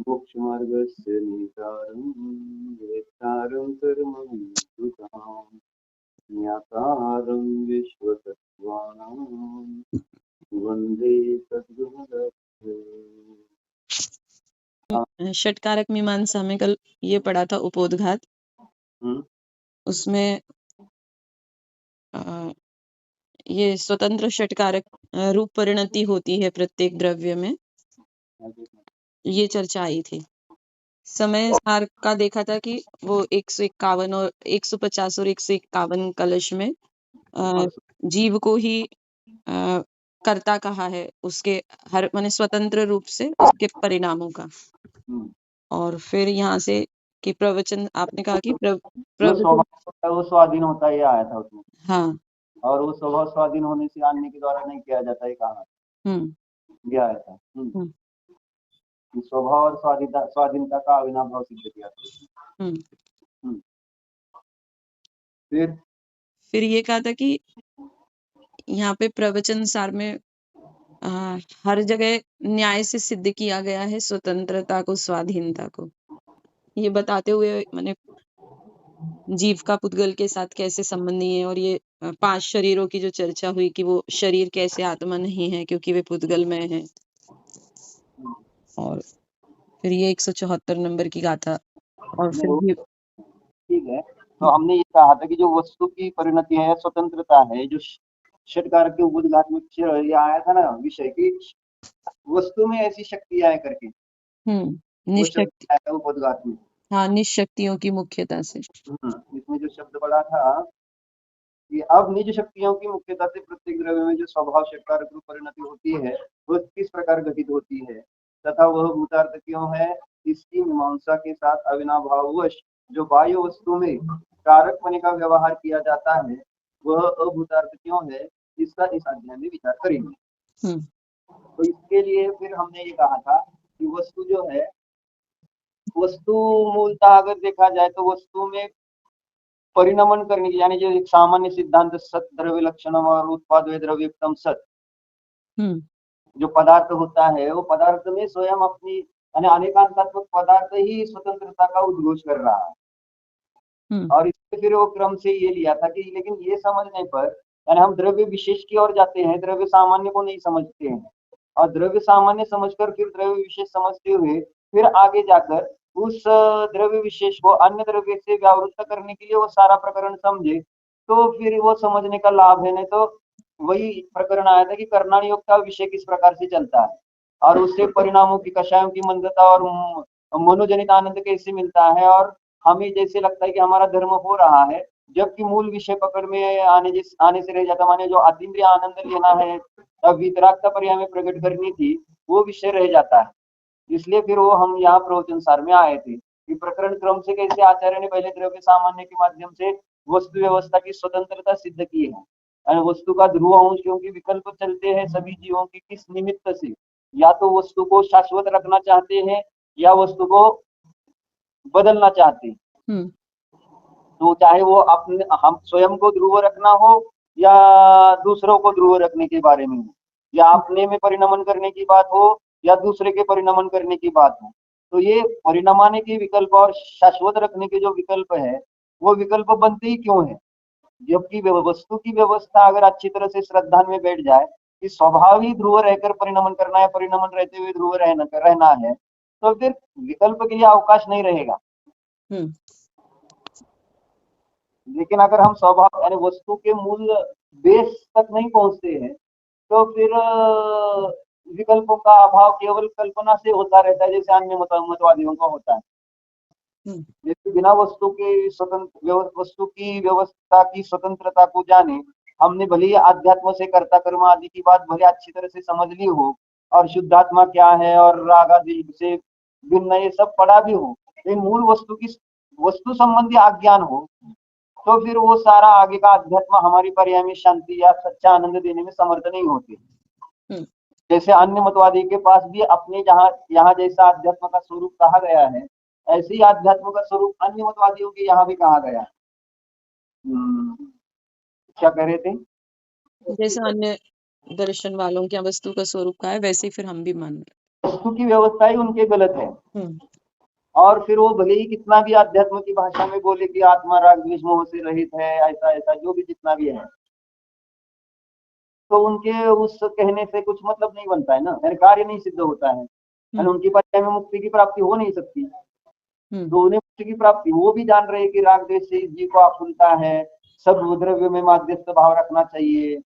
मोक्षमार्गस्य नेतारं वेत्तारं कर्मविद्युतां ज्ञातारं विश्वतत्त्वानां वन्दे सद्गुरुदत्तम्। षटकारक मीमांसा में कल ये पढ़ा था उपोद्घात। उसमें ये स्वतंत्र षटकारक रूप परिणति होती है प्रत्येक द्रव्य में, ये चर्चा आई थी। समय सार का देखा था कि वो 151 और 150 और 151 कलश में जीव को ही कर्ता कहा है, उसके हर माने स्वतंत्र रूप से उसके परिणामों का। और फिर यहाँ से कि प्रवचन आपने कहा कि वो स्वाधीन होता है, आया था उसमें। हाँ, और वो स्वभाव स्वाधीन होने से अन्य के द्वारा नहीं किया जाता है, कहा गया आया था। स्वभाव और स्वाधीनता का अविनाभाव सिद्ध किया था। फिर ये कहा था कि यहाँ पे प्रवचन सार में हर जगह न्याय से सिद्ध किया गया है स्वतंत्रता को, स्वाधीनता को, ये बताते हुए माने जीव का पुद्गल के साथ कैसे संबंध है। और ये 5 शरीरों की जो चर्चा हुई कि वो शरीर कैसे आत्मा नहीं है क्योंकि वे पुद्गल में है। और फिर ये 174 नंबर की गाथा। और फिर ये ठीक है, तो हमने ये कहा था कि जो वस्तु की परिणति है, स्वतंत्रता है, जो षटकार के उपोद्घात में ये आया था ना विषय की वस्तु में ऐसी शक्ति आए करके। निशक्ति उपोद्घात में, हाँ, निशक्तियों की मुख्यता से। इसमें जो शब्द पड़ा था कि अब निज शक्तियों की मुख्यता से प्रत्येक द्रव्य में जो स्वभाव षटकार रूप परिणति होती है वह किस प्रकार घटित होती है तथा वह भूतार्थ क्यों है, इसकी मीमांसा के साथ अविनाभाववश जो बाह्य वस्तु में कारक होने का व्यवहार किया जाता है वह अभूतार्थ क्यों है, इसका इस अध्याय में विचार करेंगे। तो इसके लिए फिर हमने ये कहा था कि वस्तु जो है, वस्तु मूलतः अगर देखा जाए तो वस्तु में परिणमन करने की, यानी जो एक सामान्य सिद्धांत सत द्रव्य लक्षणम और उत्पाद द्रव्युक्तम सत, जो पदार्थ होता है वो पदार्थ में स्वयं अपनी यानी अनेकांतात्मक पदार्थ ही स्वतंत्रता का उद्घोष कर रहा है। और इससे फिर वो क्रम से ये लिया था कि लेकिन ये समझने पर यानी हम द्रव्य विशेष की ओर जाते हैं, द्रव्य सामान्य को नहीं समझते हैं, और द्रव्य सामान्य समझकर फिर द्रव्य विशेष समझते हुए फिर आगे जाकर उस द्रव्य विशेष को अन्य द्रव्य से व्यावृत्त करने के लिए वो सारा प्रकरण समझे, तो फिर वो समझने का लाभ है। नहीं तो वही प्रकरण आया था कि करणाण योग का विषय किस प्रकार से चलता है और उससे परिणामों की, कषायों की मंदता और मनोजनित आनंद कैसे मिलता है, और हमें जैसे लगता है कि हमारा धर्म हो रहा है, जबकि मूल विषय पकड़ में आने से रह जाता। माने जो अतीन्द्रिय आनंद लेना है, वितरागता पर्याय में प्रकट करनी थी, वो विषय रह जाता है। इसलिए फिर वो हम यहाँ प्रवचन सार में आए थे कि प्रकरण क्रम से कैसे आचार्य ने पहले द्रव्य सामान्य के माध्यम से वस्तु व्यवस्था की स्वतंत्रता सिद्ध की है। वस्तु का ध्रुव अंश, क्योंकि विकल्प चलते हैं सभी जीवों की किस निमित्त से, या तो वस्तु को शाश्वत रखना चाहते हैं या वस्तु को बदलना चाहते हैं। तो चाहे वो अपने हम स्वयं को ध्रुव रखना हो या दूसरों को ध्रुव रखने के बारे में हो, या अपने में परिणमन करने की बात हो या दूसरे के परिणमन करने की बात हो, तो ये परिणमाने के विकल्प और शाश्वत रखने के जो विकल्प है वो विकल्प बनते ही क्यों है, जबकि वस्तु की व्यवस्था अगर अच्छी तरह से श्रद्धा में बैठ जाए कि स्वभाव ही ध्रुव रहकर परिणमन करना है, परिणमन रहते हुए ध्रुव रहना है, तो फिर विकल्प के लिए अवकाश नहीं रहेगा। लेकिन अगर हम स्वभाव यानी वस्तु के मूल बेस तक नहीं पहुंचते हैं तो फिर विकल्पों का अभाव केवल कल्पना से होता रहता है, जैसे अन्य मतवादियों का होता है। जैसे बिना वस्तु की व्यवस्था की स्वतंत्रता को जाने हमने भले ही अध्यात्म से कर्ता कर्म आदि की बात भले अच्छी तरह से समझ ली हो और शुद्धात्मा क्या है और राग आदि से भिन्न ये सब पढ़ा भी हो, लेकिन मूल वस्तु संबंधी अज्ञान हो तो फिर वो सारा आगे का अध्यात्म हमारी पर्याय में शांति या सच्चा आनंद देने में समर्थ नहीं होते। जैसे अन्य मतवादी के पास भी अपने यहाँ जैसा अध्यात्म का स्वरूप कहा गया है, ऐसे ही अध्यात्म का स्वरूप अन्य मतवादियों के यहाँ भी कहा गया है। क्या कह रहे थे? जैसे अन्य दर्शन वालों के वस्तु का स्वरूप का है वैसे ही फिर हम भी मान रहे। वस्तु की व्यवस्था ही उनके गलत है। हम्म, और फिर वो भले ही कितना भी अध्यात्म की भाषा में बोले कि आत्मा राग द्वेष मोह से रहित है, ऐसा ऐसा जो भी जितना भी है, तो उनके उस कहने से कुछ मतलब नहीं बनता है ना, यानी कार्य नहीं सिद्ध होता है, यानी उनकी पर्याय में मुक्ति की प्राप्ति हो नहीं सकती। तो उन्हें मुक्ति की प्राप्ति, वो भी जान रहे कि राग द्वेष से इस जीव को आकुलता है, सब द्रव्य में माध्यस्थ भाव रखना चाहिए,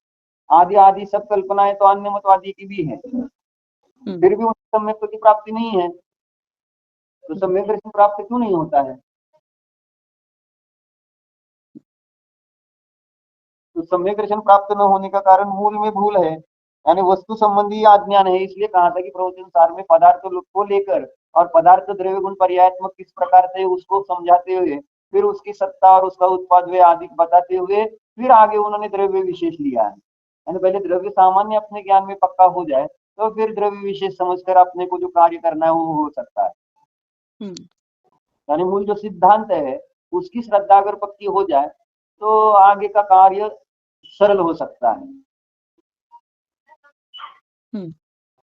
आदि आदि सब कल्पनाएं तो अन्य मतवादी की भी है, फिर भी उन्हें सम्यक की प्राप्ति नहीं है। तो सम्यक दर्शन प्राप्त क्यों नहीं होता है? तो सम्यक दर्शन प्राप्त न होने का कारण मूल में भूल है, यानी वस्तु संबंधी अज्ञान है। इसलिए कहा था कि प्रवचन सार में पदार्थ को लेकर और पदार्थ द्रव्य गुण पर्यायात्मक किस प्रकार से उसको समझाते हुए, फिर उसकी सत्ता और उसका उत्पाद वे आदि बताते हुए, फिर आगे उन्होंने द्रव्य विशेष लिया है। यानी पहले द्रव्य सामान्य अपने ज्ञान में पक्का हो जाए, तो फिर द्रव्य विशेष समझकर अपने को जो कार्य करना है वो हो सकता है। यानी मूल जो सिद्धांत है उसकी श्रद्धा अगर पक्की हो जाए तो आगे का कार्य सरल हो सकता है।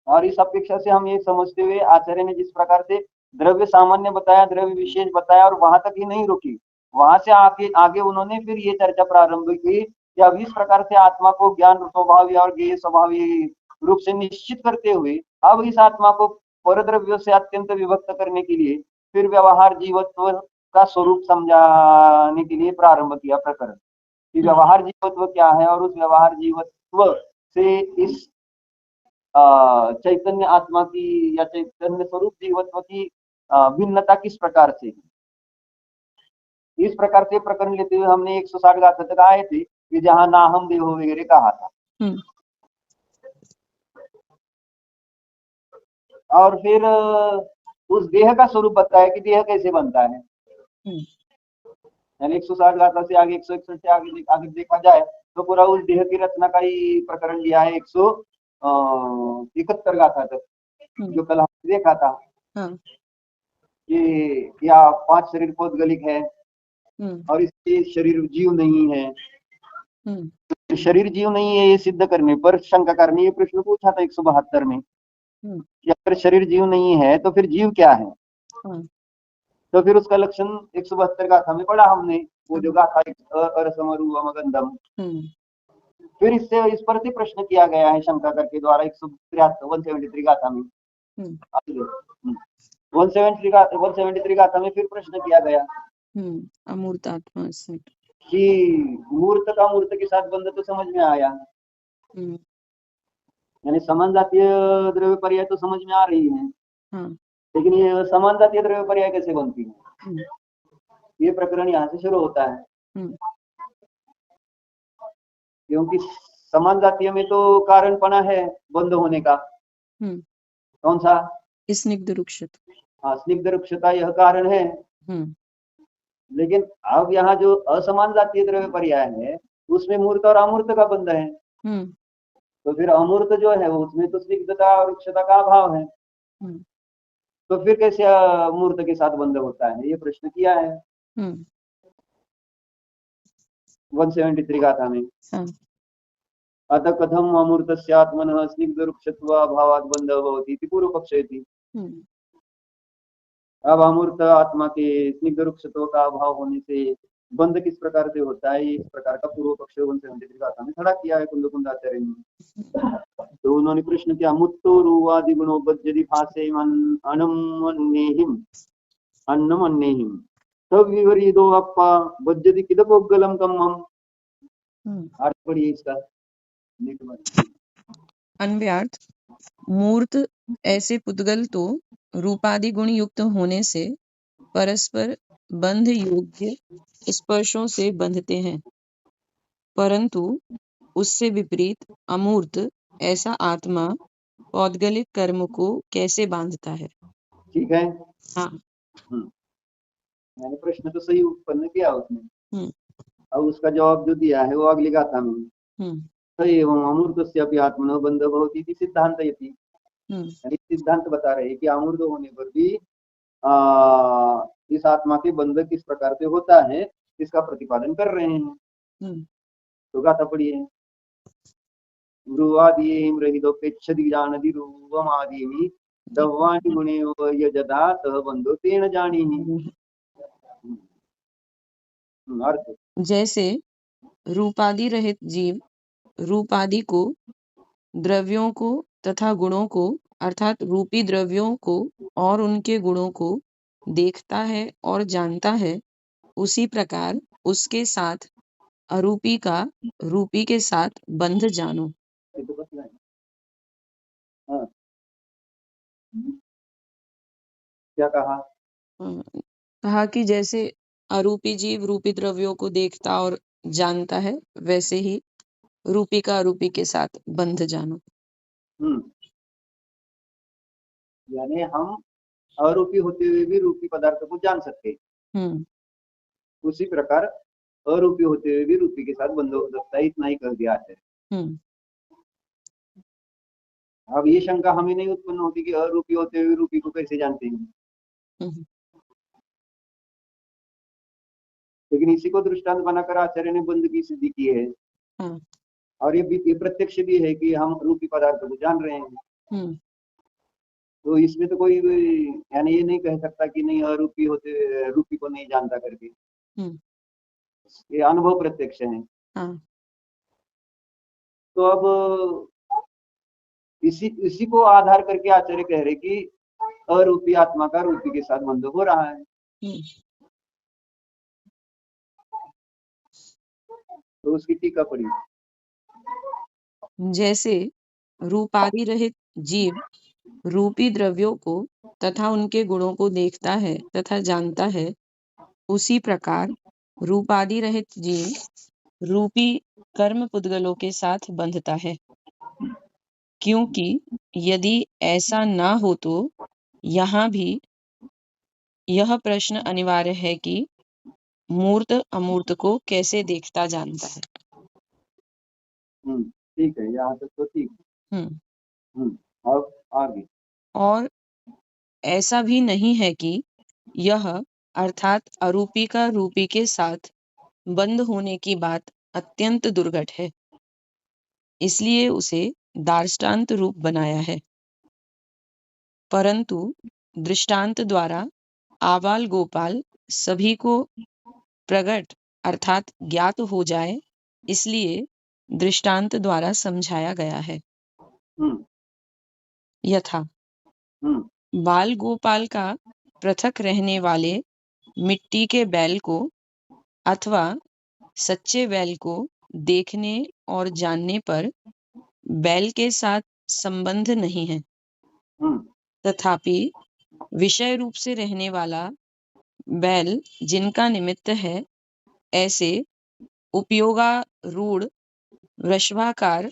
और इस अपेक्षा से हम ये समझते हुए आचार्य ने जिस प्रकार से द्रव्य सामान्य बताया, द्रव्य विशेष बताया, और वहां तक ही नहीं रुकी, वहां से आगे आगे उन्होंने फिर ये चर्चा प्रारंभ की कि अब इस प्रकार से आत्मा को ज्ञान स्वभावी और ज्ञेय स्वभावी रूप से निश्चित करते हुए अब इस आत्मा को परद्रव्यों से अत्यंत विभक्त करने के लिए फिर व्यवहार जीवत्व का स्वरूप समझाने के लिए प्रारंभ किया प्रकरण कि व्यवहार जीवत्व क्या है और उस व्यवहार जीवत्व से इस चैतन्य आत्मा की या चैतन्य स्वरूप जीवत्व की भिन्नता किस प्रकार से। इस प्रकार से प्रकरण लेते हुए हमने 160 गाथा तक आए थे कि जहां ना हम देहो वगैरह कहा था। और फिर उस देह का स्वरूप बताया कि देह कैसे बनता है। यानी 160 गाथा से आगे 161 से आगे देखा जाए तो पूरा उस देह की रचना का ही प्रकरण लिया है 171 गाथा तक, जो कल हमने देखा था कि या 5 शरीर पौद्गलिक है और इसके शरीर जीव नहीं है। शरीर जीव नहीं है ये सिद्ध करने पर शंकाकार ने ये प्रश्न पूछा था 172 में कि अगर शरीर जीव नहीं है तो फिर जीव क्या है। तो फिर उसका लक्षण 172 गाथा में पढ़ा हमने, वो जो गाथा अरसमरूपमगंधम। फिर इससे इस पर से प्रश्न किया गया है शंकाकर के द्वारा 173 गाथा में। 173 गाथा में फिर प्रश्न किया गया अमूर्त आत्मा से कि मूर्त का मूर्त के साथ बंध तो समझ में आया, यानी समान जातीय द्रव्य पर्याय तो समझ में आ रही है, लेकिन ये समान जातीय द्रव्य पर्याय कैसे बनती है, ये प्रकरण यहाँ से शुरू होता है। क्योंकि समान जातीय में तो कारणपना है बंद होने का। कौन सा? स्निग्ध रुक्षता। हाँ, स्निग्ध रुक्षता यह कारण है। लेकिन अब यहाँ जो असमान जातीय द्रव्य पर्याय है उसमें मूर्त और अमूर्त का बंध है। तो फिर अमूर्त जो है उसमें तो स्निग्धता और रुक्षता का अभाव है, तो फिर कैसे मूर्त के साथ बंध होता है, ये प्रश्न किया है 173 गाथा में। अतः कथम अमूर्तस्य आत्मनः स्निग्ध रुक्षत्व अभावात् बंधः भवति इति पूर्व पक्षे थी। अब अमूर्त आत्मा के स्निग्ध रुक्षत्व का अभाव होने से बंध किस प्रकार से होता है, इस प्रकार का पूर्व पक्ष 173 गाथा में खड़ा किया है कुंदकुंदाचार्य ने। तो उन्होंने प्रश्न किया मुत्तो रुवादि गुणो बज्जति भासे अन्नमन्नेहिम तब विवरीदो अप्पा बज्जति किदपोगलम कम्मम। अर्थ पढ़िए इसका। अन्व्यार्थ मूर्त ऐसे पुद्गल तो रूपादि गुण युक्त होने से परस्पर बंध योग्य स्पर्शों से बंधते हैं, परंतु उससे विपरीत अमूर्त ऐसा आत्मा पौद्गलिक कर्म को कैसे बांधता है। ठीक है। हाँ, मैंने प्रश्न तो सही उत्पन्न किया उसने। अब उसका जवाब जो दिया है वो अगली गाथा में एवं अमूर्तस्य अपि आत्मनो बंध भवति इति सिद्धांत यति। सिद्धांत बता रहे हैं कि अमूर्त होने पर भी इस आत्मा के बंध किस प्रकार से होता है इसका प्रतिपादन कर रहे हैं। तो गाथा पढ़िए। ब्रुवादीं रहितोपेक्षति जानति रूपमादीनि द्रव्याणि गुणे यजदा सह बंधो तेन जानीहि। अर्थ जैसे रूपादि रहित जीव रूपादि को, द्रव्यों को तथा गुणों को अर्थात रूपी द्रव्यों को और उनके गुणों को देखता है और जानता है, उसी प्रकार उसके साथ अरूपी का रूपी के साथ बंध जानो। ये तो बस है। हाँ, क्या कहा? कहा कि जैसे अरूपी जीव रूपी द्रव्यों को देखता और जानता है, वैसे ही रूपी का अरूपी के साथ बंध जानो। यानी हम अरूपी होते हुए भी रूपी पदार्थ को जान सकते हैं, हम्म उसी प्रकार अरूपी होते हुए भी रूपी के साथ बंध हो सकता है, इतना ही कर दिया है। हम्म अब ये शंका हमें नहीं उत्पन्न होती कि अरूपी होते हुए रूपी को कैसे जानते हैं, हम्म लेकिन इसी को दृष्टांत बनाकर आचार्य ने बंध की सिद्धि की है। हाँ, और ये प्रत्यक्ष भी है कि हम रूपी पदार्थ को जान रहे हैं। हम्म तो इसमें तो कोई यानी ये नहीं कह सकता कि नहीं अरूपी होते रूपी को नहीं जानता करके, हम्म ये अनुभव प्रत्यक्ष है। हाँ, तो अब इसी को आधार करके आचार्य कह रहे कि अरूपी आत्मा का रूपी के साथ बंध हो रहा है। हम्म तो उसकी टीका पड़ी। जैसे रूपादि रहित जीव रूपी द्रव्यों को तथा उनके गुणों को देखता है तथा जानता है, उसी प्रकार रूपादि रहित जीव रूपी कर्म पुद्गलों के साथ बंधता है। क्योंकि यदि ऐसा ना हो तो यहाँ भी यह प्रश्न अनिवार्य है कि मूर्त अमूर्त को कैसे देखता जानता है। ठीक है, यहाँ तक तो ठीक है। अब आगे और ऐसा भी नहीं है कि यह अर्थात अरूपी का रूपी के साथ बंद होने की बात अत्यंत दुर्घट है, इसलिए उसे दार्ष्टान्त रूप बनाया है। परंतु दृष्टांत द्वारा आबाल गोपाल सभी को प्रगट अर्थात ज्ञात हो जाए, इसलिए दृष्टांत द्वारा समझाया गया है। यथा बाल गोपाल का पृथक रहने वाले मिट्टी के बैल को अथवा सच्चे बैल को देखने और जानने पर बैल के साथ संबंध नहीं है, तथापि विषय रूप से रहने वाला बैल जिनका निमित्त है, ऐसे उपयोगारूढ़ वृषभाकार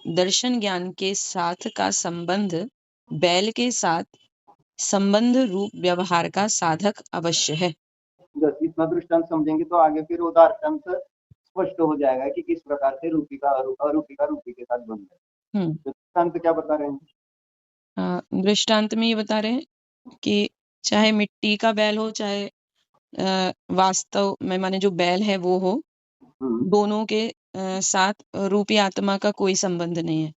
दर्शन ज्ञान के साथ का संबंध बैल के साथ संबंध रूप व्यवहार का साधक अवश्य है। बस इतना दृष्टांत समझेंगे तो आगे फिर उदाहरण स्पष्ट हो जाएगा कि किस प्रकार से रूपी का अरूपी का रूपी के साथ बंध है। तो दृष्टांत क्या बता रहे हैं? दृष्टांत में ये बता रहे हैं कि चाहे मिट्टी का बैल हो, चाहे वास्तव में माने जो बैल है वो हो, दोनों के साथ रूपी आत्मा का कोई संबंध नहीं है।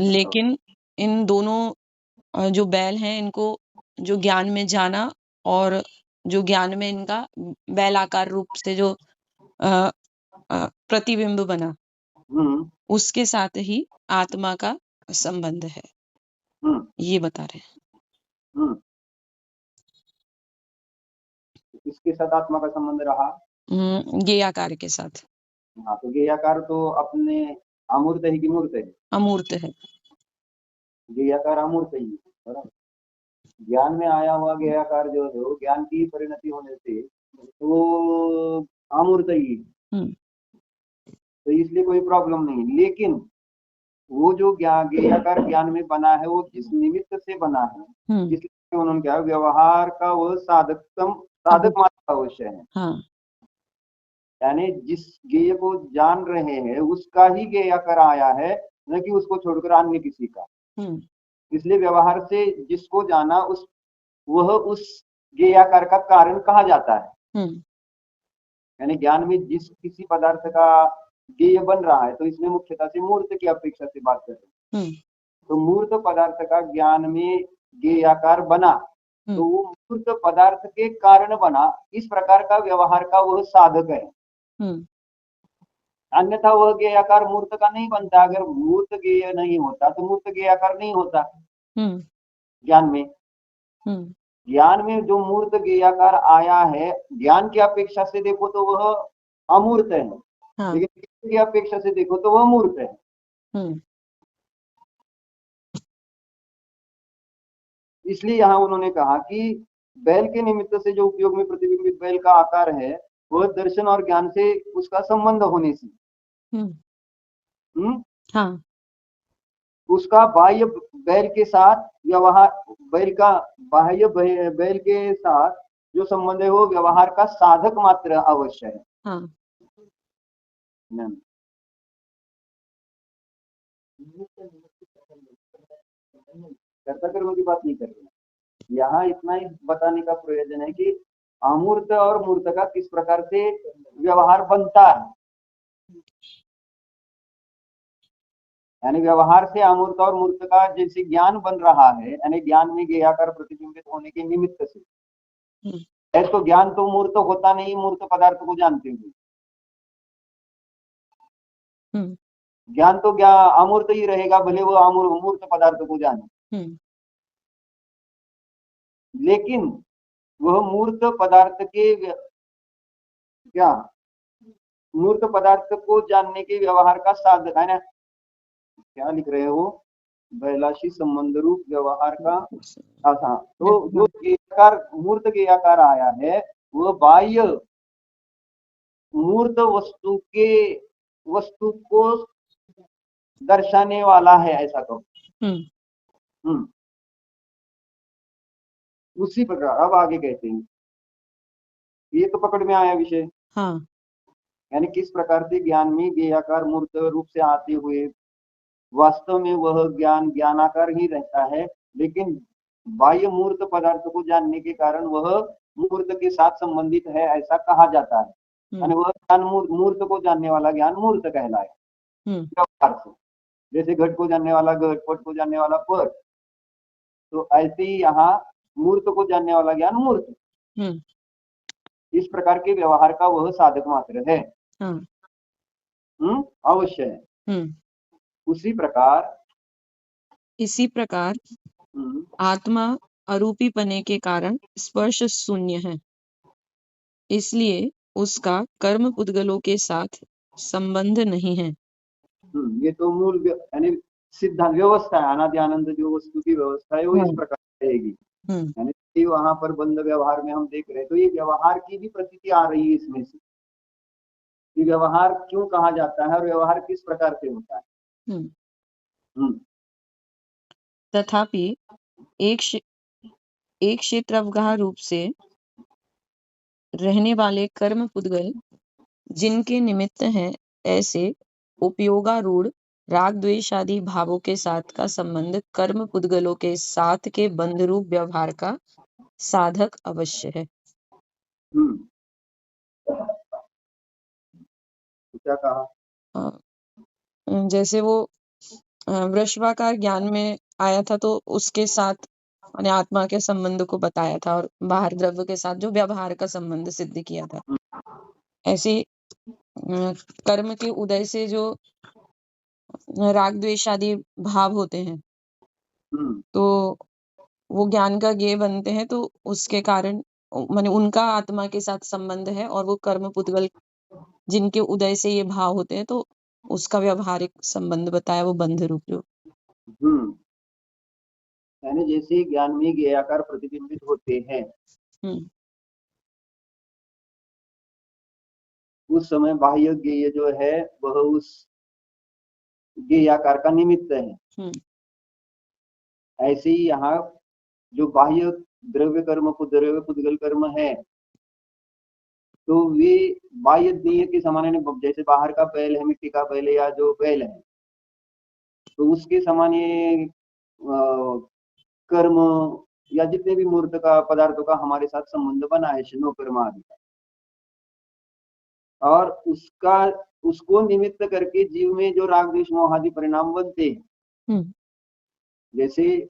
लेकिन इन दोनों जो बैल हैं, इनको जो ज्ञान में जाना और जो ज्ञान में इनका बैलाकार रूप से जो प्रतिबिंब बना, उसके साथ ही आत्मा का संबंध है, ये बता रहे हैं। इसके साथ आत्मा का संबंध रहा गेयाकार के साथ। हाँ, तो गेयाकार तो अपने अमूर्त है कि मूर्त है? अमूर्त है। गेयाकार अमूर्त ही है। ज्ञान में आया हुआ गेयाकार जो है ज्ञान की परिणति होने से तो अमूर्त ही है, तो इसलिए कोई प्रॉब्लम नहीं। लेकिन वो जो गेयाकार ज्ञान में बना है वो जिस निमित्त से बना है, इसलिए उन्होंने क्या व्यवहार का वो साधक मात्र अवश्य है। हाँ। यानी जिस गेय को जान रहे हैं उसका ही गेयाकार आया है, न कि उसको छोड़कर अन्य किसी का। इसलिए व्यवहार से जिसको जाना वह उस गेयाकार का कारण कहा जाता है। यानी ज्ञान में जिस किसी पदार्थ का गेय बन रहा है, तो इसमें मुख्यतः से मूर्त की अपेक्षा से बात कर रहे हैं। तो मूर्त पदार्थ का ज्ञान में ज्ञेयाकार बना, तो वो मूर्त पदार्थ के कारण बना, इस प्रकार का व्यवहार का वह साधक है। अन्यथा वह ज्ञेयाकार मूर्त का नहीं बनता। अगर मूर्त ज्ञेय नहीं होता तो मूर्त ज्ञेयाकार नहीं होता ज्ञान में। ज्ञान में जो मूर्त ज्ञेयाकार आया है, ज्ञान की अपेक्षा से देखो तो वह अमूर्त है, लेकिन ज्ञान की अपेक्षा से देखो तो वह मूर्त है। इसलिए यहाँ उन्होंने कहा कि बैल के निमित्त से जो उपयोग में प्रतिबिंबित बैल का आकार है, वह दर्शन और ज्ञान से उसका संबंध होने से हाँ। उसका बाह्य बैल के साथ व्यवहार, बैल का बाह्य बैल के साथ जो संबंध है वो व्यवहार का साधक मात्र अवश्य है। हाँ। कर्ता कर्म की बात नहीं कर रहे। यहाँ इतना ही बताने का प्रयोजन है कि अमूर्त और मूर्त का किस प्रकार से व्यवहार बनता है, यानी व्यवहार से अमूर्त और मूर्त का जैसे ज्ञान बन रहा है, यानी ज्ञान में ज्ञेयाकार प्रतिबिंबित होने के निमित्त से। तो ज्ञान तो मूर्त होता नहीं मूर्त पदार्थ को जानते हुए, ज्ञान तो अमूर्त ही रहेगा, भले वो अमूर्त पदार्थ को जाने। लेकिन वह मूर्त पदार्थ के क्या मूर्त पदार्थ को जानने के व्यवहार का साधक है ना। क्या लिख रहे हो? बैलाशी संबंध रूप व्यवहार का। हाँ, तो जो ज्ञेयाकार मूर्त ज्ञेयाकार आया है वह बाह्य मूर्त वस्तु को दर्शाने वाला है, ऐसा कहो। उसी प्रकार अब आगे कहते हैं, ये तो पकड़ में आया विषय। हाँ। यानी किस प्रकार से ज्ञान में ज्ञेयाकार मूर्त रूप से आते हुए वास्तव में वह ज्ञान ज्ञानाकार ही रहता है, लेकिन बाह्य मूर्त पदार्थ को जानने के कारण वह मूर्त के साथ संबंधित है, ऐसा कहा जाता है। यानी वह ज्ञान मूर्त को जानने वाला ज्ञान मूर्त कहलाए व्यवहार से। जैसे घट को जानने वाला घट, पट को जानने वाला पट, तो ऐसे ही यहाँ मूर्त को जानने वाला ज्ञान मूर्त। इस प्रकार के व्यवहार का वह साधक मात्र है। अवश्य है। इसी प्रकार आत्मा अरूपीपने के कारण स्पर्श शून्य है, इसलिए उसका कर्म पुद्गलों के साथ संबंध नहीं है। ये तो मूल यानी सिद्धांत व्यवस्था है। अनादि आनंद जो वस्तु की व्यवस्था है वो इस प्रकार रहेगी। यानी वहां पर बंद व्यवहार में हम देख रहे हैं, तो ये व्यवहार की भी प्रतीति आ रही है इसमें से कि व्यवहार क्यों कहा जाता है और व्यवहार किस प्रकार से होता है। तथापि एक क्षेत्रवगाह रूप से रहने वाले कर्म पुद्गल जिनके निमित्त हैं, ऐसे उपयोगारूढ़ राग द्वेष आदि भावों के साथ का संबंध कर्म पुद्गलों के साथ के बंध रूप व्यवहार का साधक अवश्य है। क्या कहा? जैसे वो वृषभाकार ज्ञान में आया था तो उसके साथ मैंने आत्मा के संबंध को बताया था और बाहर द्रव्य के साथ जो व्यवहार का संबंध सिद्ध किया था। ऐसे कर्म के उदय से जो राग द्वेष आदि भाव होते हैं तो वो ज्ञान का ज्ञेय बनते हैं, तो उसके कारण माने उनका आत्मा के साथ संबंध है, और वो कर्म पुद्गल जिनके उदय से ये भाव होते हैं तो उसका व्यवहारिक संबंध बताया, वो बंध रूप जो। यानी जैसे ज्ञान में ज्ञेयाकार प्रतिबिंबित होते हैं, उस समय बाह्य ज्ञेय जो है वह उस ज्ञेयाकार का निमित्त है। ऐसे ही यहाँ जो बाह्य द्रव्य कर्म द्रव्य पुद्गल कर्म है, तो वे बाह्य ज्ञेय के समान, जैसे बाहर का बैल है, मिट्टी का बैल है या जो बैल है, तो उसके समान ये कर्म या जितने भी मूर्त का पदार्थों का हमारे साथ संबंध बना है, शनो कर्म आदि का, और उसको निमित्त करके जीव में जो राग द्वेष मोह आदि परिणाम बनते हैं, जैसे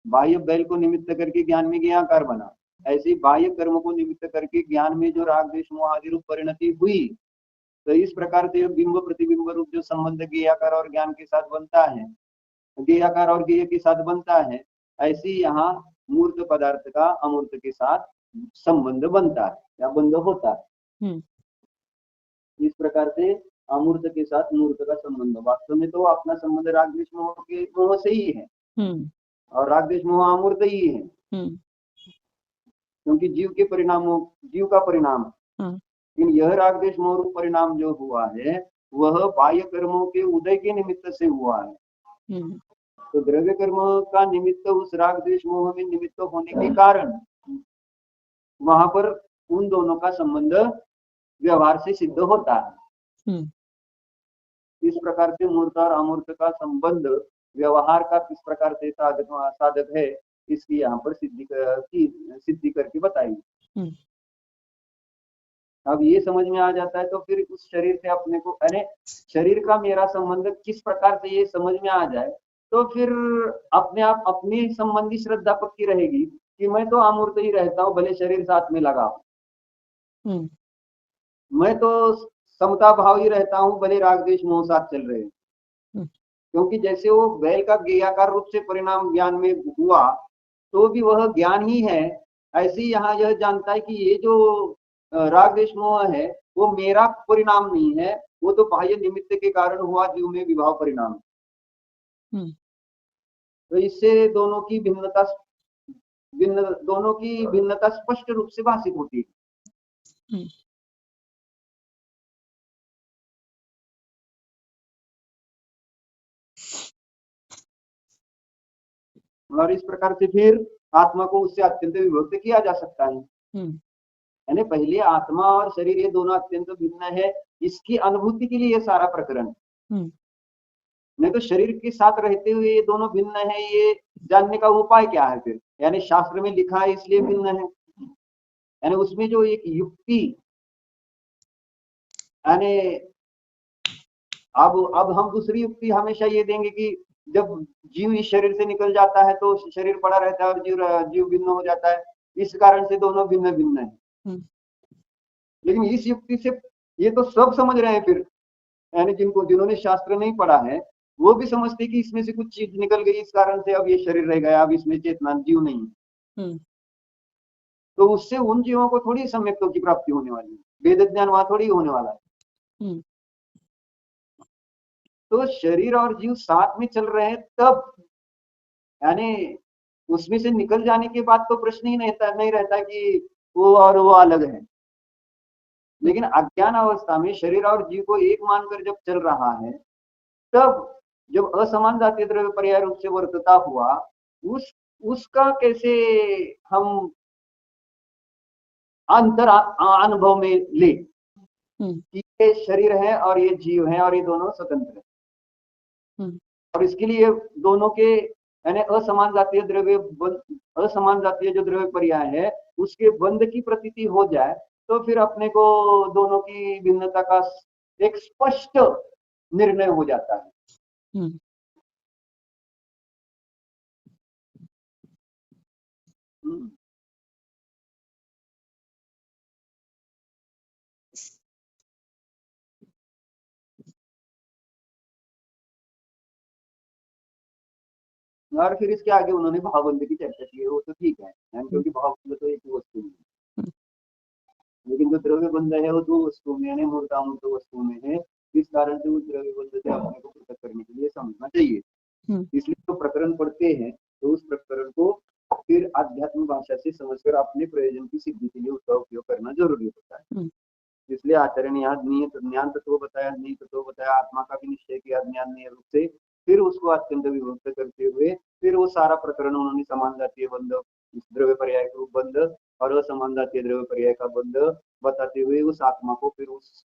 बाह्य बैल को निमित्त करके ज्ञान में ज्ञाकार बना, ऐसे बाह्य कर्म को निमित्त करके ज्ञान में जो राग द्वेष मोह आदि रूप परिणति हुई, तो इस प्रकार से बिंब प्रतिबिंब रूप जो संबंध ज्ञेयाकार और ज्ञान के साथ बनता है, ज्ञेयाकार और ज्ञेय के साथ बनता है, ऐसे यहाँ मूर्त पदार्थ का अमूर्त के साथ संबंध बनता है या बंध होता है। इस प्रकार से अमूर्त के साथ मूर्त का संबंध, वास्तव में तो अपना संबंध राग द्वेष मोह के मोह से ही है, और राग द्वेष मोह अमूर्त ही है, क्योंकि जीव के परिणामों, जीव का परिणाम। लेकिन यह राग द्वेष मोह रूप परिणाम जो हुआ है वह बाह्य कर्मों के उदय के निमित्त से हुआ है। तो द्रव्य कर्म का निमित्त उस राग द्वेष मोह में निमित्त होने के कारण वहां पर उन दोनों का संबंध व्यवहार से सिद्ध होता है। इस प्रकार से मूर्त और अमूर्त का संबंध व्यवहार का किस प्रकार से साधक है, इसकी यहाँ पर सिद्धि करके बताई। अब ये समझ में आ जाता है तो फिर उस शरीर से अपने को, अरे शरीर का मेरा संबंध किस प्रकार से ये समझ में आ जाए, तो फिर अपने आप अपनी संबंधी श्रद्धा पक्की रहेगी कि मैं तो अमूर्त ही रहता हूँ, भले शरीर साथ में लगा हो, मैं तो समता भाव ही रहता हूँ, भले राग द्वेष मोह साथ चल रहे हैं। क्योंकि जैसे वो बैल का ज्ञेयाकार रूप से परिणाम ज्ञान में हुआ तो भी वह ज्ञान ही है, ऐसे ही यहाँ यह जानता है कि ये जो राग द्वेष मोह है वो मेरा परिणाम नहीं है, वो तो बाह्य निमित्त के कारण हुआ जीव में विभाव परिणाम। तो इससे दोनों की भिन्नता स्पष्ट रूप से भाषित होती है। और इस प्रकार से फिर आत्मा को उससे अत्यंत विभक्त किया जा सकता है। यानी पहले आत्मा और शरीर ये दोनों अत्यंत भिन्न है, इसकी अनुभूति के लिए ये सारा प्रकरण। नहीं तो शरीर के साथ रहते हुए ये दोनों भिन्न है, ये जानने का उपाय क्या है फिर? यानी शास्त्र में लिखा है इसलिए भिन्न है, यानी उसमें जो एक युक्ति, यानी अब हम दूसरी युक्ति हमेशा ये देंगे कि जब जीव इस शरीर से निकल जाता है तो शरीर पड़ा रहता है और जीव भिन्न हो जाता है, इस कारण से दोनों भिन्न भिन्न है। लेकिन इस युक्ति से ये तो सब समझ रहे हैं फिर, यानी जिन्होंने शास्त्र नहीं पढ़ा है वो भी समझते कि इसमें से कुछ चीज निकल गई, इस कारण से अब ये शरीर रह गया, अब इसमें चेतना जीव नहीं है। तो उससे उन जीवों को थोड़ी सम्यक्तों की प्राप्ति होने वाली है, वेद ज्ञान वहां थोड़ी होने वाला है। तो शरीर और जीव साथ में चल रहे हैं तब, यानी उसमें से निकल जाने के बाद तो प्रश्न ही नहीं रहता कि वो और वो अलग है। लेकिन अज्ञान अवस्था में शरीर और जीव को एक मानकर जब चल रहा है, तब जब असमान जातीय द्रव्य पर्याय रूप से वर्तता हुआ, उसका कैसे हम अंतर अनुभव में ले कि ये शरीर है और ये जीव है और ये दोनों स्वतंत्र है। और इसके लिए दोनों के यानी असमान जातीय जो द्रव्य पर्याय है उसके बंध की प्रतीति हो जाए तो फिर अपने को दोनों की भिन्नता का एक स्पष्ट निर्णय हो जाता है। और फिर इसके आगे उन्होंने भावबंध की चर्चा की है, वो तो ठीक है, क्योंकि भावबंध तो एक वस्तु है, लेकिन जो द्रव्य बंध है वो दो वस्तु में यानी मूर्त अमूर्त वस्तु में है, इस कारण से उस द्रव्य बंध से अपने को पृथक करने के लिए समझना चाहिए। इसलिए तो प्रकरण पढ़ते हैं तो उस प्रकरण को फिर आध्यात्मिक भाषा से समझकर अपने प्रयोजन की सिद्धि के लिए उसका उपयोग करना जरूरी होता है। इसलिए आचार्य ने यहाँ ज्ञान तत्व बताया, नीय तत्व बताया, आत्मा का भी निश्चय किया ज्ञान रूप से, फिर उसको अत्यंत विभक्त करते हुए फिर वो सारा प्रकरण उन्होंने समान जातीय बंध, द्रव्य पर्याय रूप बंध और असमान जातीय द्रव्य पर्याय का बंध बताते हुए उस आत्मा को फिर उस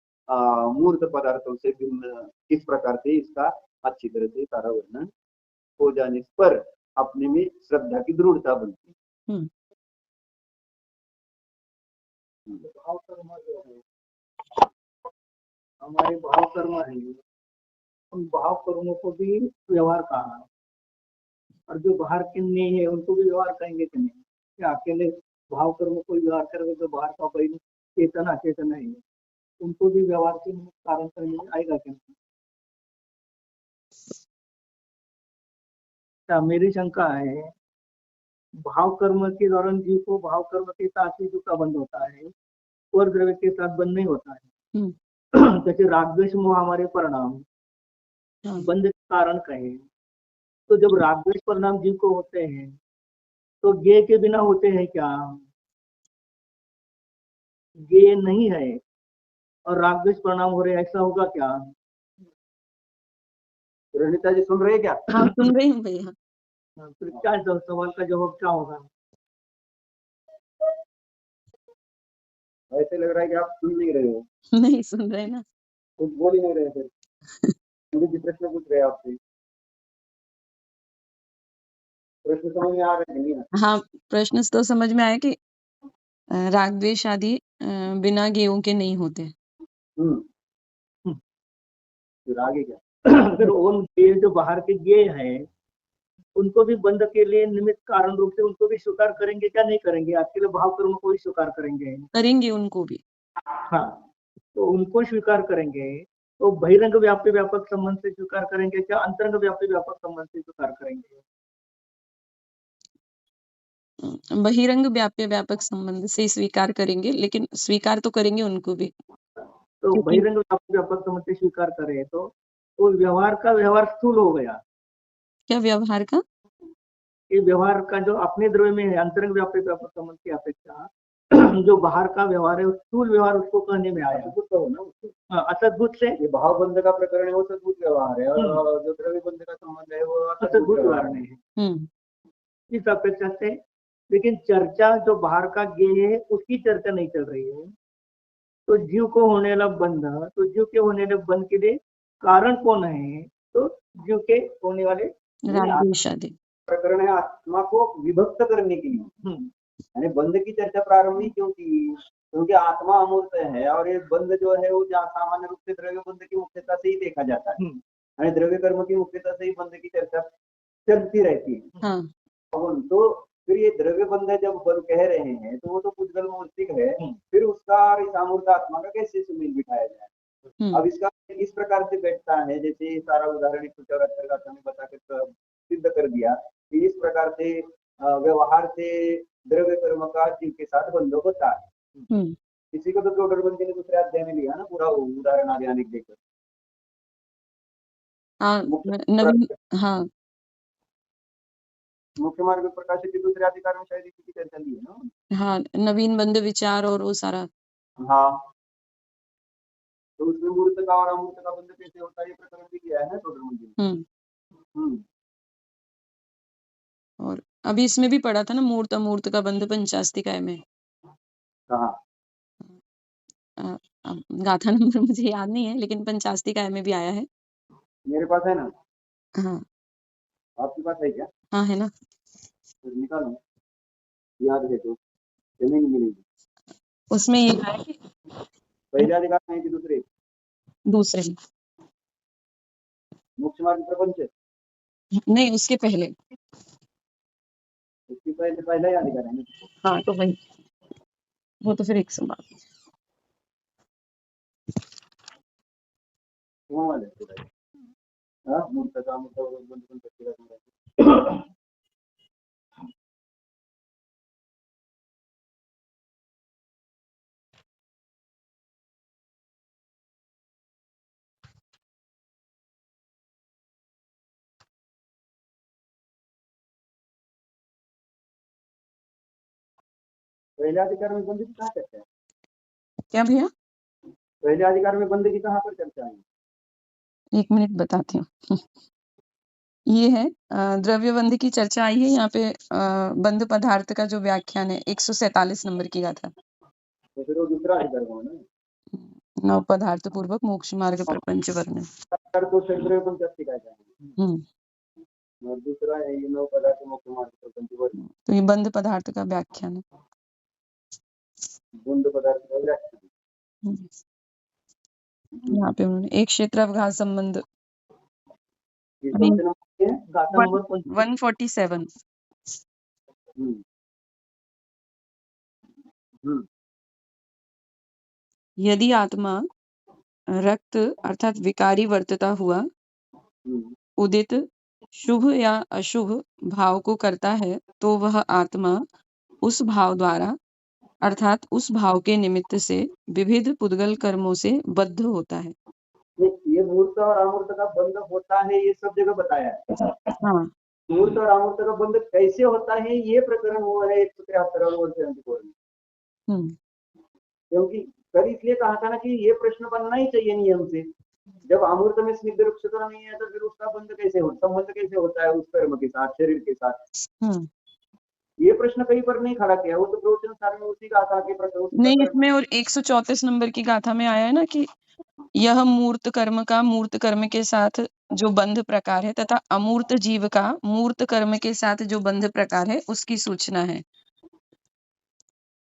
मूर्त पदार्थों से भिन्न किस प्रकार से इसका अच्छी तरह से सारा वर्णन हो जाने पर अपने में श्रद्धा की दृढ़ता बनती है। भाव कर्म जो है हमारे भाव कर्म है, उन भाव कर्मों को भी व्यवहार कहा है। और जो बाहर के नहीं है उनको भी व्यवहार करेंगे कि नहीं? या अकेले भाव कर्म को व्यवहार करेंगे जो बाहर का कोई चेतन अचेतन है उनको भी व्यवहार के कारण करने में आएगा कि नहीं? मेरी शंका है भाव कर्म के दौरान जीव को भाव कर्म के साथ ही जीव का बंध होता है और द्रव्य के साथ बंध नहीं होता है। जैसे रागद्वेष मोह हमारे परिणाम बंध के कारण कहे तो जब रागद्वेष परिणाम जीव को होते हैं तो ज्ञेय के बिना होते हैं क्या? ज्ञेय नहीं है और रागद्वेष परिणाम हो रहे ऐसा होगा क्या? रणिता जी सुन रहे क्या? हाँ सुन रही हूँ भैया। फिर क्या सवाल का जवाब क्या होगा? ऐसे लग रहा है कि आप सुन नहीं रहे हो। नहीं सुन रहे ना, कुछ बोल ही नहीं रहे फिर। मुझे प्रश्न पूछ रहे हैं आपसे, प्रश्न समझ में आ रहे हैं नहीं? हाँ प्रश्न तो समझ में आया कि राग द्वेष आदि बिना ज्ञेयों के नहीं होते। फिर आगे क्या? फिर उन ज्ञेय जो बाहर के ज्ञेय हैं उनको भी बंध के लिए निमित्त कारण रूप से उनको भी स्वीकार करेंगे क्या नहीं करेंगे? अकेले भाव कर्म को भी स्वीकार करेंगे? करेंगे उनको भी। हाँ, तो उनको स्वीकार करेंगे तो बहिरंग व्याप्य व्यापक संबंध से स्वीकार करेंगे क्या अंतरंग व्याप्य व्यापक संबंध से स्वीकार करेंगे? बहिरंग व्याप्य व्यापक संबंध से स्वीकार करेंगे, लेकिन स्वीकार तो करेंगे उनको भी। तो बहिरंग व्याप्य व्यापक संबंध से स्वीकार करे तो व्यवहार का व्यवहार स्थूल हो गया। क्या व्यवहार का? ये व्यवहार का जो अपने द्रव्य में है अंतरंग व्याप्य व्यापक संबंध की अपेक्षा जो बाहर का व्यवहार है स्थूल व्यवहार उसको कहने में आया। असद्भुत से ये भाव बंध का प्रकरण है वो सद्भुत व्यवहार है और जो द्रव्य बंध का संबंध है वो असद्भुत व्यवहार नहीं है। इस अपेक्षा से लेकिन चर्चा जो बाहर का ज्ञेय है उसकी चर्चा नहीं चल रही है। तो जीव को होने वाला बंध, तो जीव के होने वाले बंध के लिए कारण कौन है? तो जीव के होने वाले रागद्वेष आदि प्रकरण है आत्मा को विभक्त करने के लिए। यानी बंध की चर्चा प्रारंभ ही क्यों की? क्योंकि आत्मा अमूर्त है और ये बंध जो है वो सामान्य रूप से द्रव्य बंध की मुख्यता से ही देखा जाता है। यानी द्रव्य कर्म की मुख्यता से ही बंध की चर्चा चलती रहती है। तो फिर ये द्रव्य बंध जब बंध कह रहे हैं तो वो तो पुद्गल मौलिक है, फिर उसका इस अमूर्त आत्मा का कैसे सुमेल बिठाया जाए? अब इसका इस प्रकार से बैठता है जैसे सारा उदाहरण 174 का हमने बताकर सिद्ध कर दिया कि इस प्रकार से व्यवहार से द्रव्य कर्म का जीव के साथ बंध होता है। इसी को तो प्रोडरबंदी ने दूसरे अध्याय में लिया ना, पूरा उदाहरण आगे आने देकर। मुख्य मार्ग प्रकाशित के दूसरे अधिकार में शायद इसी की चर्चा ली है ना। हाँ, नवीन बंध विचार और वो सारा। हाँ, तो उसमें मूर्त का और अमूर्त का बंध कैसे होता है ये प्रकरण भी किया है ना प्रोडरबंदी ने। और अभी इसमें भी पढ़ा था ना मूर्त अमूर्त का बंध पंचास्तिकाय में। गाथा नंबर मुझे याद नहीं है लेकिन पंचास्तिकाय में भी आया है। मेरे पास है ना। हाँ आपके पास है क्या? हाँ है ना, तो निकालो, याद है तो जमीन मिलेगी। उसमें ये है कि पहले अधिकार में कि दूसरे मुख्य मार्ग प्रपंच नहीं, उसके पहले पहला ही अधिकार है ना। हाँ तो वही, वो तो फिर एक सवाल मूर्त का मतलब पहले अधिकार में बंद की कहाँ चर्चा है? क्या भैया? पहले अधिकार में बंद की कहाँ पर चर्चा है? एक मिनट बताती हूँ। ये है द्रव्य बंध की चर्चा आई है यहाँ पे। बंध पदार्थ का जो व्याख्यान है 147 नंबर की गाथा। तो फिर वो दूसरा अधिकार कौन है? नव पदार्थ पूर्वक मोक्ष मार्ग प्रपंच वर्णन। को द्रव्य पंचास्तिकाय का और दूसरा है ये नव पदार्थ मोक्ष मार्ग प्रपंच वर्णन। तो ये बंध पदार्थ का व्याख्यान है। बंध पदार्थ का व्याख्यान यहाँ पे उन्होंने एक क्षेत्रावघात संबंध गाथा नंबर 147। हम्म, हम्म, यदि आत्मा रक्त अर्थात विकारी वर्तता हुआ हम्म, उदित शुभ या अशुभ भाव को करता है तो वह आत्मा उस भाव द्वारा अर्थात उस भाव के निमित्त से विविध पुद्गल कर्मों से बद्ध होता है। ये मूर्त और अमूर्त का बंध होता है, ये सब जगह बताया है। हाँ, मूर्त और अमूर्त का बंध कैसे होता है, ये प्रकरण हुआ है 173 और 74 में। हम्म, क्योंकि कल इसलिए कहा था ना कि ये प्रश्न बनना ही चाहिए नियम से। जब अमूर्त में स्निग्ध रुक्षता नहीं है तो फिर उसका बंध कैसे होता, संबंध कैसे होता है उस कर्म के साथ, शरीर के साथ। ये प्रश्न कहीं पर नहीं खड़ा किया, वो तो प्रवचन सार में उसी गाथा के नहीं, इसमें और 134 नंबर की गाथा में आया है ना कि यह मूर्त कर्म का मूर्त कर्म के साथ जो बंध प्रकार है तथा अमूर्त जीव का मूर्त कर्म के साथ जो बंध प्रकार है उसकी सूचना है।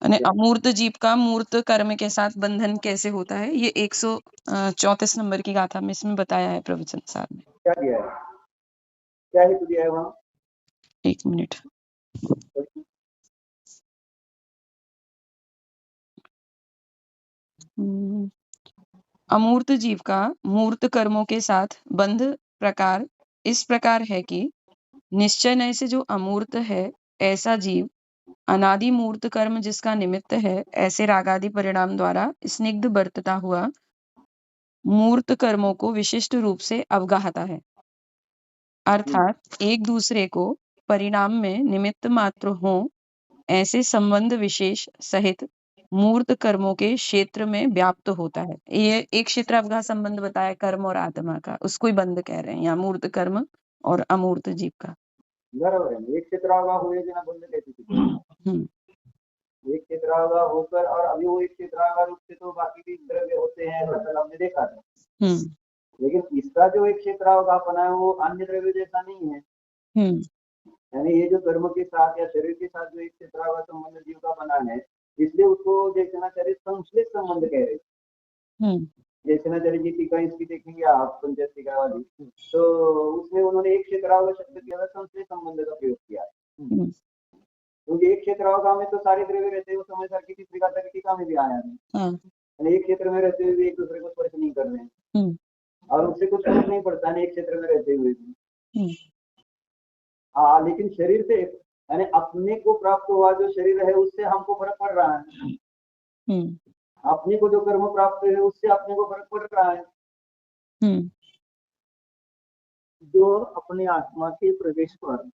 यानी अमूर्त जीव का मूर्त कर्म के साथ बंधन कैसे होता है, ये 134 नंबर की गाथा में इसमें बताया है प्रवचन सार में। क्या दिया है, क्या हेतु दिया है वहां? 1 मिनट। अमूर्त जीव का मूर्त कर्मों के साथ बंध प्रकार इस प्रकार है कि निश्चय नय से जो अमूर्त है ऐसा जीव अनादि मूर्त कर्म जिसका निमित्त है ऐसे रागादि परिणाम द्वारा स्निग्ध बरतता हुआ मूर्त कर्मों को विशिष्ट रूप से अवगाहता है, अर्थात एक दूसरे को परिणाम में निमित्त मात्र हो ऐसे संबंध विशेष सहित मूर्त कर्मों के क्षेत्र में व्याप्त होता है। ये एक क्षेत्र अवगाह संबंध बताया कर्म और आत्मा का, उसको ही बंध कह रहे हैं यहाँ, मूर्त कर्म और अमूर्त जीव का। बराबर है, एक क्षेत्रागा हुए बिना बंध कैसे होते? एक क्षेत्रागा होकर, और अभी वो एक क्षेत्रागा रूप से तो बाकी भी द्रव्य होते हैं, मतलब हमने देखा था। लेकिन इसका जो एक क्षेत्रागा बना है वो अन्य द्रव्य जैसा नहीं है। यानी ये जो कर्म के साथ या शरीर के साथ जो एक क्षेत्रागा संबंध जीव का बना है, इसलिए उसको जैसनाचार्य संश्लिष्ट संबंध कह रहे। जैसनाचार्य जी टीका इसकी देखेंगे आप, पंचायत टीका वाली, तो उसमें उन्होंने एक क्षेत्रागा शब्द के संश्लिष्ट संबंध का प्रयोग किया है। क्योंकि एक क्षेत्रागा में तो सारे द्रव्य रहते हैं, उस समय सर की तीसरी गाथा की टीका में भी आया है। एक क्षेत्र में रहते हुए एक दूसरे को स्पर्श नहीं कर रहे हैं, और उससे कुछ फर्क नहीं पड़ता है एक क्षेत्र में रहते हुए भी। लेकिन शरीर से, यानी अपने को प्राप्त हुआ जो शरीर है उससे हमको फर्क पड़ रहा है। अपने को जो कर्म प्राप्त है उससे अपने को फर्क पड़ रहा है। जो अपने आत्मा के प्रवेश पर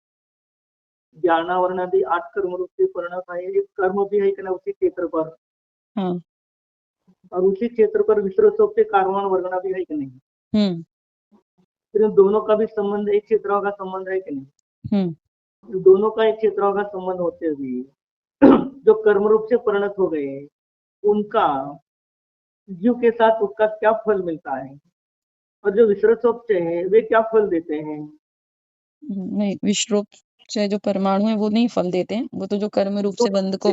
ज्ञानावरण आदि 8 कर्म रूप से परिणत है, एक कर्म भी है कि ना उसी क्षेत्र पर, और उसी क्षेत्र पर विश्व के कार्यान वर्णना भी है कि नहीं। फिर दोनों का भी संबंध एक क्षेत्रों का संबंध है कि नहीं। दोनों का एक क्षेत्रों का संबंध होते हुए जो कर्म रूप से परिणत हो गए उनका जीव के साथ उसका क्या फल मिलता है, और जो विश्व से है वे क्या फल देते हैं? नहीं, विश्व से जो परमाणु है वो नहीं फल देते हैं, वो तो जो कर्म रूप से बंध को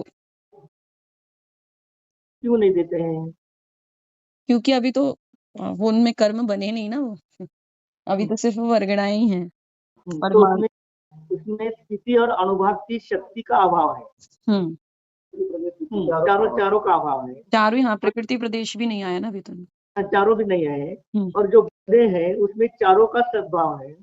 क्यों नहीं देते हैं? क्योंकि अभी तो वो उनमें कर्म बने नहीं ना, वो अभी तो सिर्फ वर्गणाएं ही हैं। तो उसमें स्थिति और अनुभव की शक्ति का अभाव है। चारों का अभाव है। चारों यहाँ प्रकृति प्रदेश भी नहीं आया ना अभी तो। चारों भी नहीं आए, और जो बंधे हैं उसमें चारों का सद्भाव है,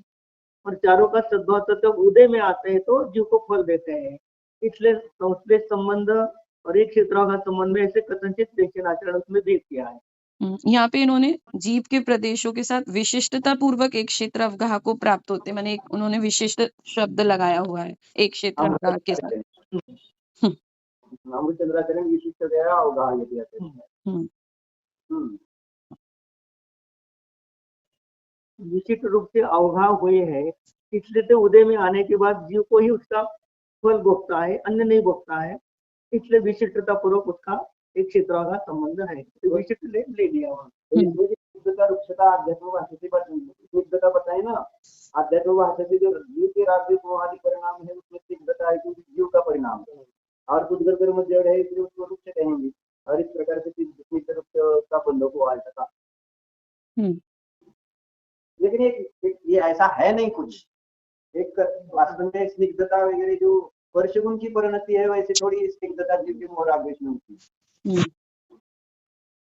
और चारों का सद्भाव तो उदय में आते हैं तो जीव को फल देते हैं। इसलिए संश्लेष संबंध और एक क्षेत्रों का संबंध में ऐसे कथनचित दक्षिण आचरण उसमें भेद किया है। यहाँ पे इन्होंने जीव के प्रदेशों के साथ विशिष्टता पूर्वक एक क्षेत्र अवगाह को प्राप्त होते, मैंने उन्होंने विशिष्ट शब्द लगाया हुआ है एक क्षेत्र अवगाह के साथ। विशिष्ट रूप से अवगाह हुए हैं, इसलिए तो उदय में आने के बाद जीव को ही उसका फल भोगता है, अन्य नहीं भोगता है। इसलिए विशिष्टता पूर्वक उसका एक क्षेत्र का संबंध है, तो विशिष्ट ले लिया वहाँ। रुक्षता आध्यात्म भाषा से शुद्धता बताए ना, आध्यात्म भाषा से जो जीव के राग आदि परिणाम है उसमें सिद्धता है क्योंकि जीव का परिणाम है, और उद्गत कर्म जड़ है इसलिए उसको रुक्ष कहेंगे, और इस प्रकार से रुक्ष का बंधों को आ सका। लेकिन ये ऐसा है नहीं कुछ, एक वास्तव में स्निग्धता वगैरह जो वर्षगुण की परिणति है, वैसे थोड़ी स्निग्धता जीव के मोह राग द्वेष में होती है।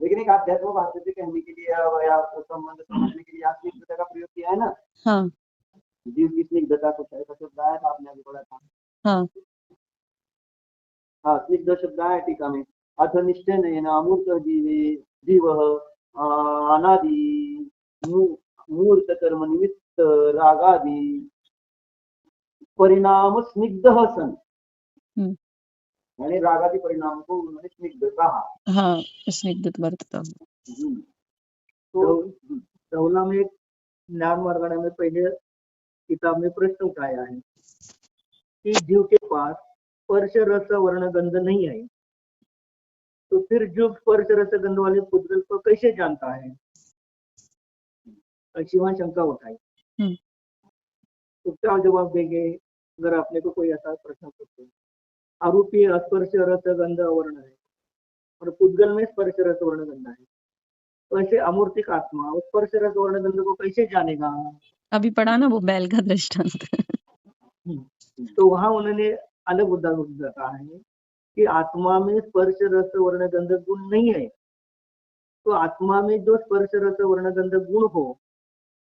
लेकिन एक आध्यात्म भाषा से कहने के लिए या संबंध समझने के लिए स्निग्धता का प्रयोग किया है ना। हाँ जीव की स्निग्धता कुछ ऐसा शब्द आया था, आपने अभी पढ़ा था। हाँ हाँ, स्निग्ध शब्द आया टीका में। अथ निश्चयेन अमूर्त जीव अनादि मूर्त कर्म निमित्त रागादि परिणाम स्निग्ध सन। यानी रागादि परिणाम को उन्होंने स्निग्ध कहा। हाँ, स्निग्ध वर्तता। तो धवला में ज्ञान मार्गणा में पहले किताब में प्रश्न उठाया है कि जीव के पास स्पर्श रस वर्ण गंध नहीं है, तो फिर जो स्पर्श रस गंध वाले पुद्गल को कैसे जानता है, ऐसी वहां शंका उठाई। तो क्या जवाब देंगे अगर आपने को कोई ऐसा प्रश्न पूछे? आरोपी स्पर्श रस गंध वर्ण है और पुद्गल में स्पर्श रस वर्ण गंध है, तो ऐसे अमूर्तिक आत्मा उस स्पर्श रस वर्ण गंध को कैसे जानेगा? अभी पढ़ा ना वो बैल का दृष्टांत। तो वहां उन्होंने अलग मुद्दा कहा है कि आत्मा में स्पर्श रस वर्ण गंध गुण नहीं है, तो आत्मा में जो स्पर्श रस वर्ण गंध गुण हो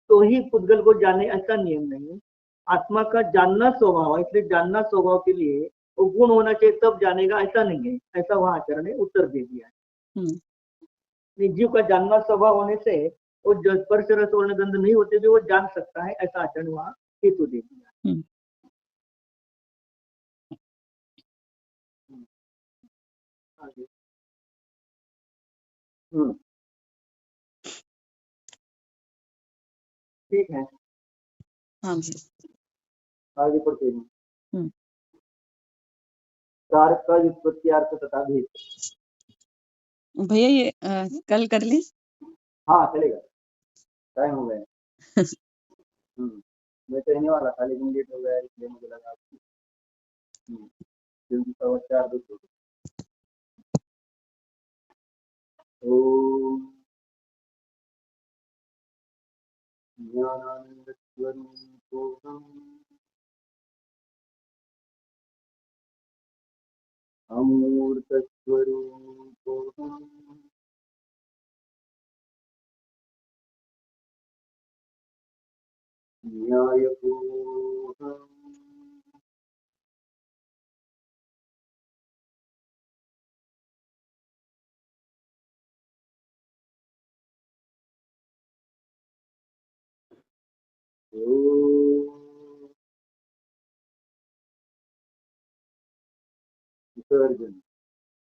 तो ही पुद्गल को जाने, ऐसा नियम नहीं है। आत्मा का जानना स्वभाव है, इसलिए जानना स्वभाव के लिए वो गुण होना चाहिए तब जानेगा, ऐसा नहीं है। ऐसा वहां आचार्य ने उत्तर दे दिया है। जीव का जानना स्वभाव होने से वो जो स्पर्श रस वर्ण गंध नहीं होते भी वो जान सकता है, ऐसा आचरण वहां हेतु दे दिया। ठीक है, हाँ जी, आगे पढ़ते हैं। कारक का व्युत्पत्ति अर्थ तथा भेद। भैया ये कल कर ले। हाँ चलेगा, टाइम हो गया। मैं कहने वाला था लेकिन लेट हो गया, इसलिए मुझे लगा जल्दी 4:15 ओम ज्ञानानंद स्वरूपोऽहम् अमूर्त स्वरूपोऽहम् न्यायकोऽहम् विसर्जन।